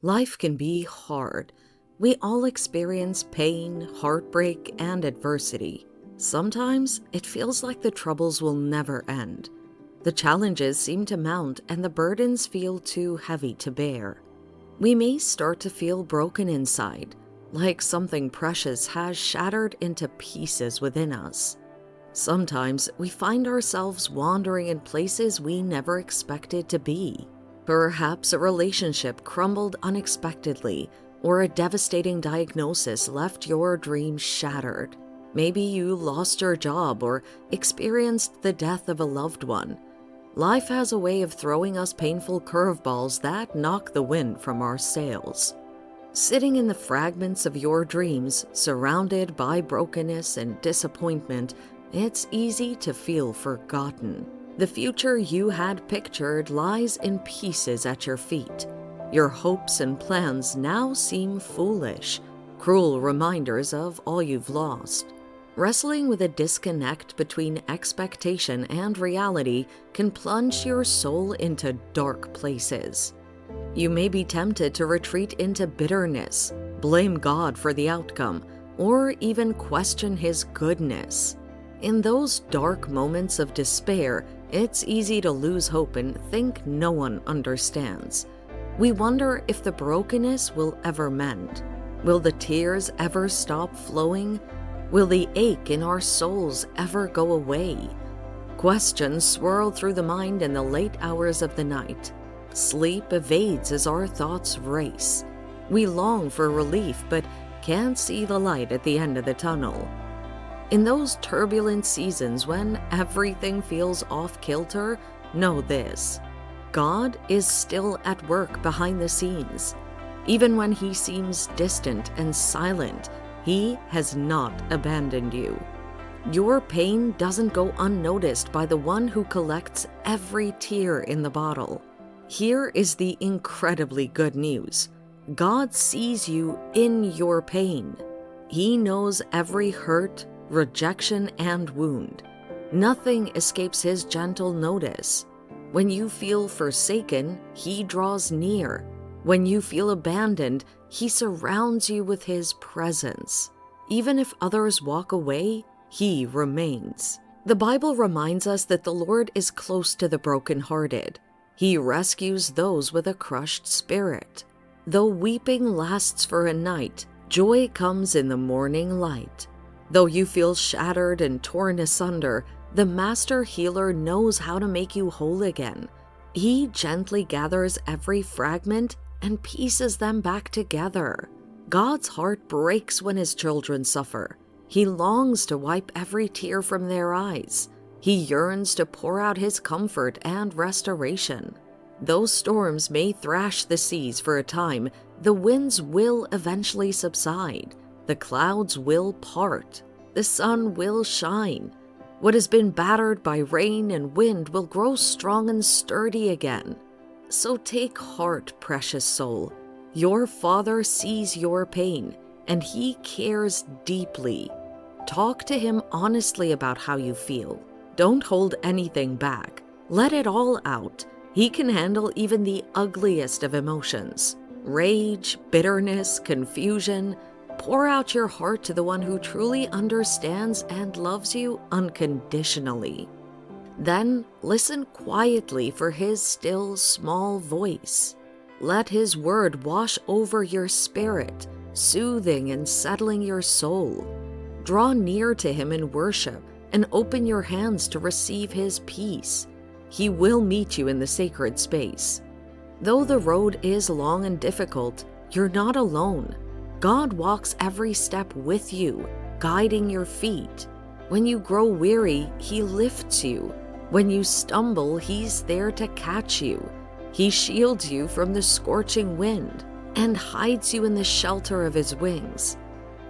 Life can be hard. We all experience pain, heartbreak, and adversity. Sometimes it feels like the troubles will never end. The challenges seem to mount and the burdens feel too heavy to bear. We may start to feel broken inside, like something precious has shattered into pieces within us. Sometimes we find ourselves wandering in places we never expected to be. Perhaps a relationship crumbled unexpectedly, or a devastating diagnosis left your dreams shattered. Maybe you lost your job or experienced the death of a loved one. Life has a way of throwing us painful curveballs that knock the wind from our sails. Sitting in the fragments of your dreams, surrounded by brokenness and disappointment, it's easy to feel forgotten. The future you had pictured lies in pieces at your feet. Your hopes and plans now seem foolish, cruel reminders of all you've lost. Wrestling with a disconnect between expectation and reality can plunge your soul into dark places. You may be tempted to retreat into bitterness, blame God for the outcome, or even question His goodness. In those dark moments of despair, it's easy to lose hope and think no one understands. We wonder if the brokenness will ever mend. Will the tears ever stop flowing? Will the ache in our souls ever go away? Questions swirl through the mind in the late hours of the night. Sleep evades as our thoughts race. We long for relief but can't see the light at the end of the tunnel. In those turbulent seasons when everything feels off-kilter, know this: God is still at work behind the scenes. Even when He seems distant and silent, He has not abandoned you. Your pain doesn't go unnoticed by the one who collects every tear in the bottle. Here is the incredibly good news: God sees you in your pain. He knows every hurt, rejection, and wound. Nothing escapes His gentle notice. When you feel forsaken, He draws near. When you feel abandoned, He surrounds you with His presence. Even if others walk away, He remains. The Bible reminds us that the Lord is close to the brokenhearted. He rescues those with a crushed spirit. Though weeping lasts for a night, joy comes in the morning light. Though you feel shattered and torn asunder, the Master Healer knows how to make you whole again. He gently gathers every fragment and pieces them back together. God's heart breaks when His children suffer. He longs to wipe every tear from their eyes. He yearns to pour out His comfort and restoration. Though storms may thrash the seas for a time, the winds will eventually subside. The clouds will part. The sun will shine. What has been battered by rain and wind will grow strong and sturdy again. So take heart, precious soul. Your Father sees your pain, and He cares deeply. Talk to Him honestly about how you feel. Don't hold anything back. Let it all out. He can handle even the ugliest of emotions. Rage, bitterness, confusion. Pour out your heart to the one who truly understands and loves you unconditionally. Then listen quietly for His still, small voice. Let His word wash over your spirit, soothing and settling your soul. Draw near to Him in worship and open your hands to receive His peace. He will meet you in the sacred space. Though the road is long and difficult, you're not alone. God walks every step with you, guiding your feet. When you grow weary, He lifts you. When you stumble, He's there to catch you. He shields you from the scorching wind and hides you in the shelter of His wings.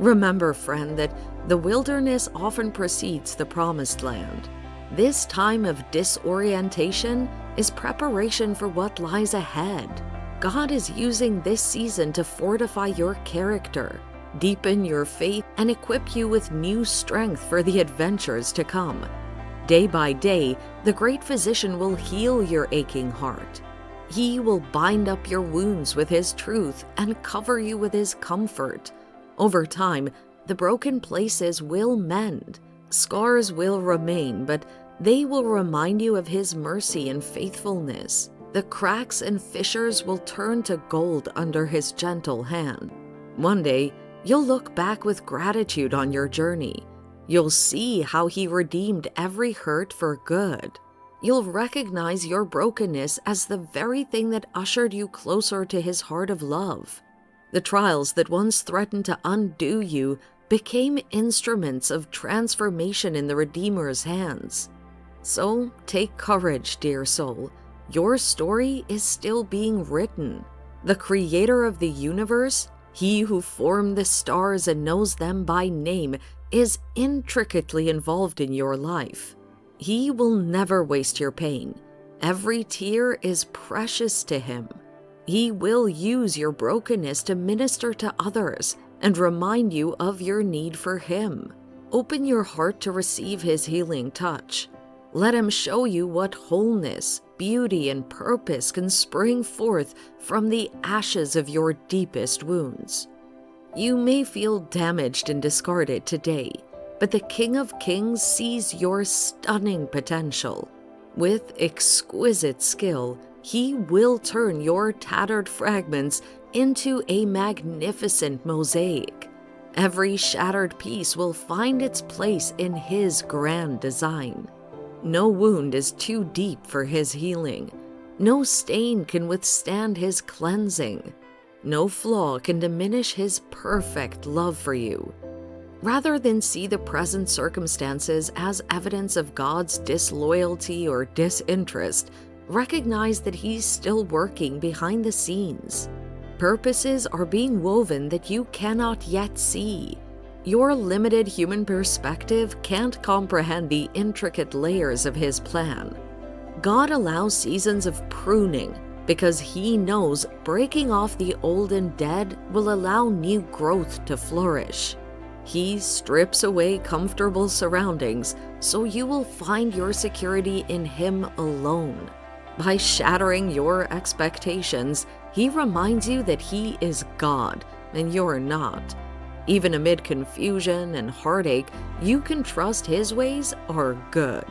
Remember, friend, that the wilderness often precedes the promised land. This time of disorientation is preparation for what lies ahead. God is using this season to fortify your character, deepen your faith, and equip you with new strength for the adventures to come. Day by day, the great physician will heal your aching heart. He will bind up your wounds with His truth and cover you with His comfort. Over time, the broken places will mend. Scars will remain, but they will remind you of His mercy and faithfulness. The cracks and fissures will turn to gold under His gentle hand. One day, you'll look back with gratitude on your journey. You'll see how He redeemed every hurt for good. You'll recognize your brokenness as the very thing that ushered you closer to His heart of love. The trials that once threatened to undo you became instruments of transformation in the Redeemer's hands. So take courage, dear soul. Your story is still being written. The Creator of the universe, He who formed the stars and knows them by name, is intricately involved in your life. He will never waste your pain. Every tear is precious to Him. He will use your brokenness to minister to others and remind you of your need for Him. Open your heart to receive His healing touch. Let Him show you what wholeness, beauty, and purpose can spring forth from the ashes of your deepest wounds. You may feel damaged and discarded today, but the King of Kings sees your stunning potential. With exquisite skill, He will turn your tattered fragments into a magnificent mosaic. Every shattered piece will find its place in His grand design. No wound is too deep for His healing. No stain can withstand His cleansing. No flaw can diminish His perfect love for you. Rather than see the present circumstances as evidence of God's disloyalty or disinterest, recognize that He's still working behind the scenes. Purposes are being woven that you cannot yet see. Your limited human perspective can't comprehend the intricate layers of His plan. God allows seasons of pruning because He knows breaking off the old and dead will allow new growth to flourish. He strips away comfortable surroundings so you will find your security in Him alone. By shattering your expectations, He reminds you that He is God and you're not. Even amid confusion and heartache, you can trust His ways are good.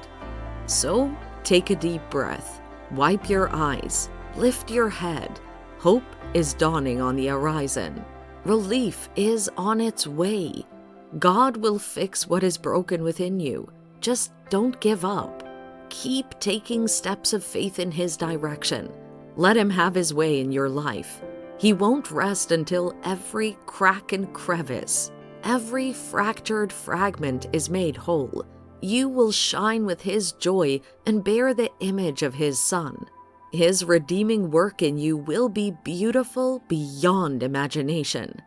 So, take a deep breath, wipe your eyes, lift your head. Hope is dawning on the horizon. Relief is on its way. God will fix what is broken within you. Just don't give up. Keep taking steps of faith in His direction. Let Him have His way in your life. He won't rest until every crack and crevice, every fractured fragment is made whole. You will shine with His joy and bear the image of His Son. His redeeming work in you will be beautiful beyond imagination.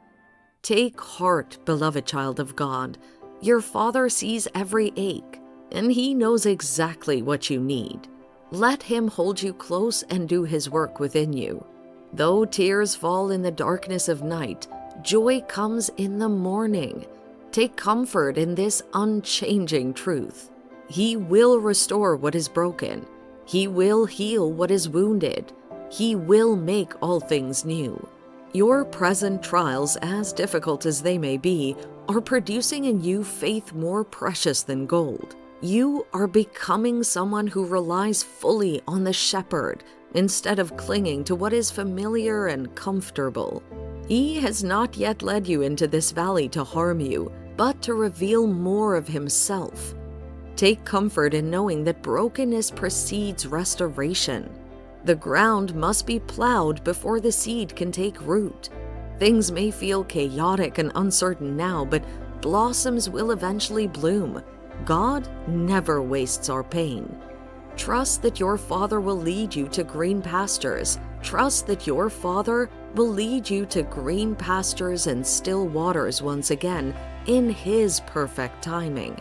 Take heart, beloved child of God. Your Father sees every ache, and He knows exactly what you need. Let Him hold you close and do His work within you. Though tears fall in the darkness of night, joy comes in the morning. Take comfort in this unchanging truth. He will restore what is broken. He will heal what is wounded. He will make all things new. Your present trials, as difficult as they may be, are producing in you faith more precious than gold. You are becoming someone who relies fully on the Shepherd instead of clinging to what is familiar and comfortable. He has not yet led you into this valley to harm you, but to reveal more of Himself. Take comfort in knowing that brokenness precedes restoration. The ground must be plowed before the seed can take root. Things may feel chaotic and uncertain now, but blossoms will eventually bloom. God never wastes our pain. Trust that your Father will lead you to green pastures. Trust that your Father will lead you to green pastures and still waters once again in His perfect timing.